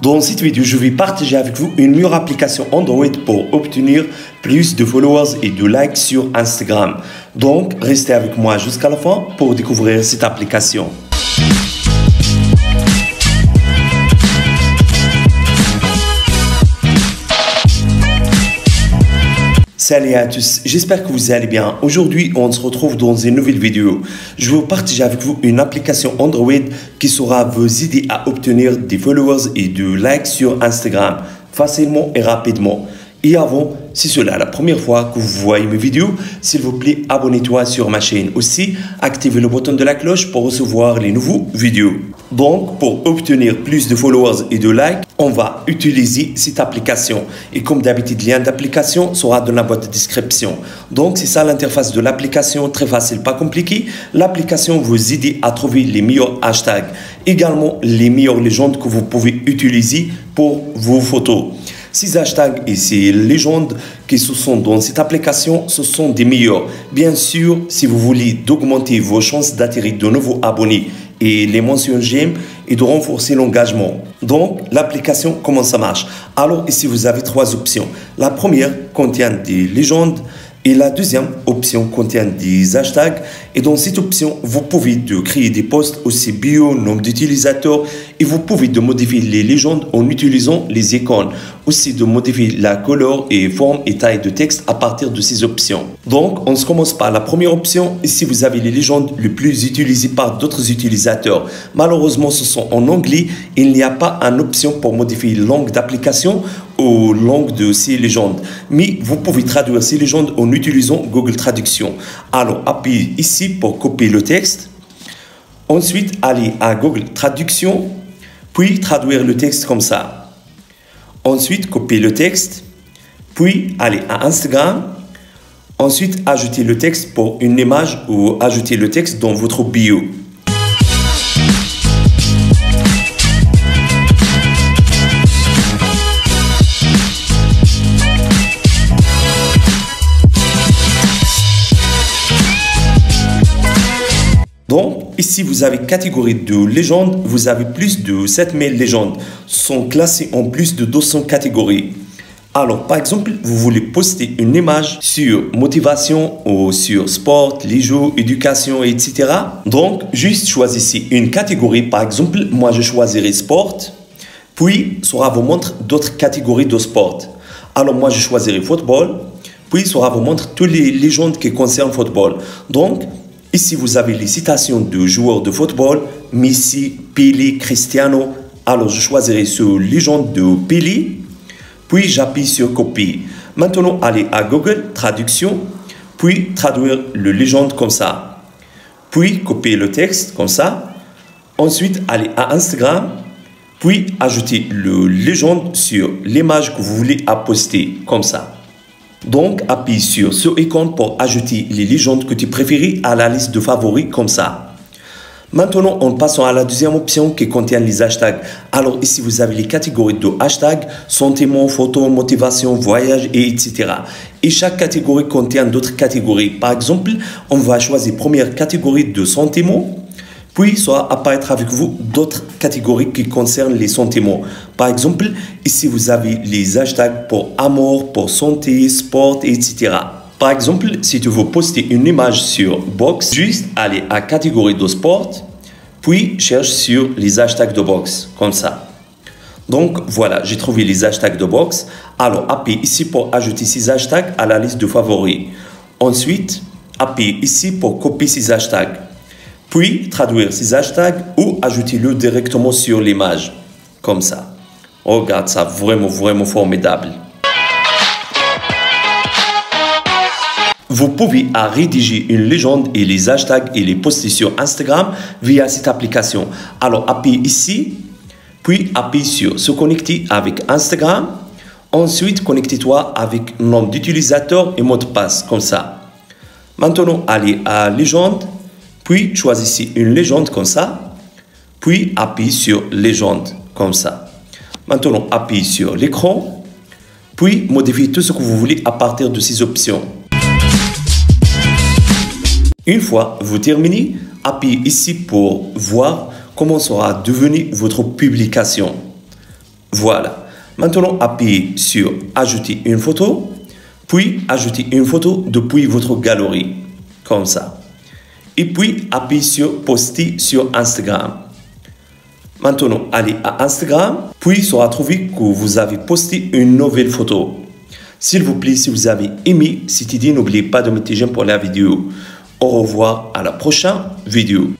Dans cette vidéo, je vais partager avec vous une meilleure application Android pour obtenir plus de followers et de likes sur Instagram. Donc, restez avec moi jusqu'à la fin pour découvrir cette application. Salut à tous, j'espère que vous allez bien. Aujourd'hui, on se retrouve dans une nouvelle vidéo. Je vais vous partager avec vous une application Android qui saura vous aider à obtenir des followers et de likes sur Instagram facilement et rapidement. Et avant, si c'est la première fois que vous voyez mes vidéos, s'il vous plaît, abonnez-toi sur ma chaîne. Aussi, activez le bouton de la cloche pour recevoir les nouveaux vidéos. Donc, pour obtenir plus de followers et de likes, on va utiliser cette application. Et comme d'habitude, le lien d'application sera dans la boîte de description. Donc, c'est ça l'interface de l'application, très facile, pas compliqué. L'application vous aide à trouver les meilleurs hashtags. Également, les meilleures légendes que vous pouvez utiliser pour vos photos. Ces hashtags et ces légendes qui se sont dans cette application, ce sont des meilleurs. Bien sûr, si vous voulez augmenter vos chances d'attirer de nouveaux abonnés et les mentions j'aime et de renforcer l'engagement. Donc, l'application, comment ça marche? Alors, ici, vous avez trois options. La première contient des légendes et la deuxième option contient des hashtags. Et dans cette option, vous pouvez créer des posts aussi bio, nombre d'utilisateurs et vous pouvez modifier les légendes en utilisant les icônes. Aussi de modifier la couleur et forme et taille de texte à partir de ces options. Donc, on se commence par la première option. Ici, vous avez les légendes les plus utilisées par d'autres utilisateurs. Malheureusement, ce sont en anglais. Il n'y a pas une option pour modifier la langue d'application ou langue de ces légendes. Mais vous pouvez traduire ces légendes en utilisant Google Traduction. Alors, appuyez ici pour copier le texte. Ensuite, allez à Google Traduction, puis traduire le texte comme ça. Ensuite, copier le texte, puis aller à Instagram. Ensuite, ajouter le texte pour une image ou ajouter le texte dans votre bio. Donc, ici, vous avez catégorie de légendes. Vous avez plus de 7000 légendes. Sont classées en plus de 200 catégories. Alors, par exemple, vous voulez poster une image sur motivation ou sur sport, les jeux, éducation, etc. Donc, juste choisissez une catégorie. Par exemple, moi, je choisirai sport. Puis, ça vous montre d'autres catégories de sport. Alors, moi, je choisirai football. Puis, ça vous montre toutes les légendes qui concernent football. Donc, ici, vous avez les citations de joueurs de football, Messi, Pelé, Cristiano. Alors, je choisirai sur légende de Pelé, puis j'appuie sur copier. Maintenant, allez à Google Traduction, puis traduire le légende comme ça. Puis, copier le texte comme ça. Ensuite, allez à Instagram, puis ajouter le légende sur l'image que vous voulez poster comme ça. Donc, appuie sur ce icône pour ajouter les légendes que tu préfères à la liste de favoris comme ça. Maintenant, en passant à la deuxième option qui contient les hashtags. Alors ici, vous avez les catégories de hashtags, sentiment, photo, motivation, voyage, etc. Et chaque catégorie contient d'autres catégories. Par exemple, on va choisir première catégorie de sentiments. Puis, ça va apparaître avec vous d'autres catégories qui concernent les sentiments. Par exemple, ici, vous avez les hashtags pour amour, pour santé, sport, etc. Par exemple, si tu veux poster une image sur boxe, juste aller à catégorie de sport, puis cherche sur les hashtags de boxe, comme ça. Donc, voilà, j'ai trouvé les hashtags de boxe. Alors, appuyez ici pour ajouter ces hashtags à la liste de favoris. Ensuite, appuyez ici pour copier ces hashtags. Puis, traduire ces hashtags ou ajouter-le directement sur l'image, comme ça. Regarde ça, vraiment formidable. Vous pouvez rédiger une légende et les hashtags et les poster sur Instagram via cette application. Alors, appuyez ici, puis appuyez sur se connecter avec Instagram. Ensuite, connectez-toi avec nom d'utilisateur et mot de passe, comme ça. Maintenant, allez à légende. Puis, choisissez une légende comme ça. Puis, appuyez sur légende comme ça. Maintenant, appuyez sur l'écran. Puis, modifiez tout ce que vous voulez à partir de ces options. Une fois vous terminez, appuyez ici pour voir comment sera devenue votre publication. Voilà. Maintenant, appuyez sur ajouter une photo, puis ajouter une photo depuis votre galerie, comme ça. Et puis, appuyez sur poster sur Instagram. Maintenant, allez à Instagram, puis il sera trouvé que vous avez posté une nouvelle photo. S'il vous plaît, si vous avez aimé cette idée, n'oubliez pas de mettre j'aime pour la vidéo. Au revoir à la prochaine vidéo.